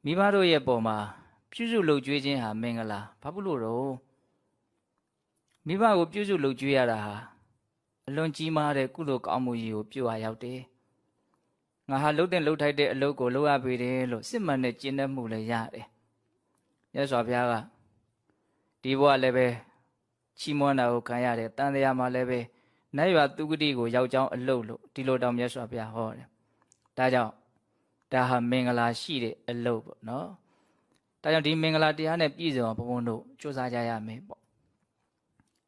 မိဘတို့ရဲ့ပေါ်မှာပြုစုလုပ်ကြွေးခြင်းဟာမင်္ဂလာဘာဖြစ်လို့တော့မိဘကိုပြုစုလုပ်ကြွေးရတာဟာအလွန်ကြီးမားတဲ့ကုသိုလ်ကောင်းမှုကြီးကိုပြုရရောက်တယ်ငါဟာလှုပ်တဲ့လှုပ်ထိုက်တဲ့အလုပ်ကိုလုပ်ရပေတယ်လို့စစ်မှန်တဲ့ကျင့်တတ်မှုလည်းရတယ်မြတ်စွာဘုရားကဒီဘဝလည်းပဲချီးမွမ်းတာကိုခံရတယ်တန်တရားမှာလည်းပဲနတ်ရွာသူဂတိကိုရောက်ကြောင်းအလုပ်လို့ဒီလိုတောင်မြတ်စွာဘုရားဟောတယ်ဒါကြောင့်ဒါဟာမင်္ဂလာရှိတဲ့အလုပ်ပေါ့နော်ဒါကြောင့်ဒီမင်္ဂလာတရားနဲ့ပြည့်စုံအောင်ဘုန်းဘုန်းတို့ကြိုးစားကြရမယ်ပေါ့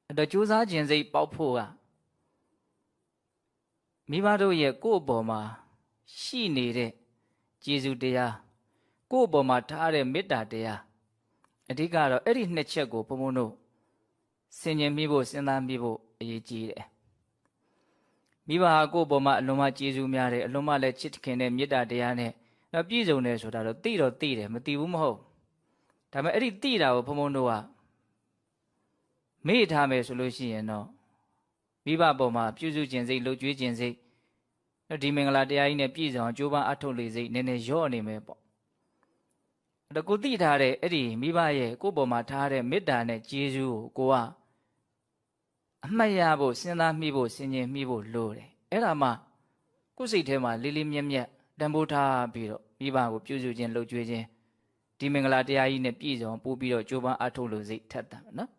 အဲ့တော့ကြိုးစားခြင်းစိတ်ပေါက်ဖို့ကမိဘတို့ရဲ့ကိုယ့်အပေါ်မှာရှိနေတဲ့ကျေးဇူးတရားကိုယ့်အပေါ်မှာထားတဲ့မေတ္တာတရားအဓိကတော့အဲ့ဒီနှစ်ချက်ကိုဘုန်းဘုန်းတို့ဆင်ခြင်မိဖို့စဉ်းစားမိဖို့အရေးကြီးတယ်မိဘဟာကိုယ့်အပေါ်မှာအလွန်မှကျေးဇူးများတယ်အလွန်မှလည်းချစ်ခင်တဲ့မေတ္တာတရားနဲ့တော့ပြည့်စုံတယ်ဆိုတာတော့သိတယ်မသိဘူးမဟုတ်ဒါပေမဲ့အဲ့ဒီသိတာကိုဘုန်းဘုန်းတို့ကမေ့ထားမယ်ဆိုလို့ရှိရင်တော့မိဘပေါ်မှာပြုစုခြင်းစိတ်လှုပ်ကြွေးခြင်းစိတ်ဒီမင်္ဂလာတရားကြီးနဲ့ပြည့်စုံအောင်ကြိုးပမ်းအထောက်လေစိတ်နည်းနည်းရော့နေမယ်ပေါ့အဲ့တော့ကိုသိထားတဲ့အဲ့ဒီမိဘရဲ့ကိုယ့်ပေါ်မှာထားတဲ့မေတ္တာနဲ့ကျေးဇူးကိုကအမှတ်ရဖို့စဉ်းစားမိဖို့ဆင်ခြင်မိဖို့လိုတယ်အဲ့ဒါမှကိုယ်စိတ်ထဲမှာလေးလေးမြတ်မြတ်တန်ဖိုးထားပြီးတော့မိဘကိုပြုစုခြင်းလှုပ်ကြွေးခြင်းဒီမင်္ဂလာတရားကြီးနဲ့ပြည့်စုံပို့ပြီးတော့ကြိုးပမ်းအထောက်လို့စိတ်ထက်တာနော်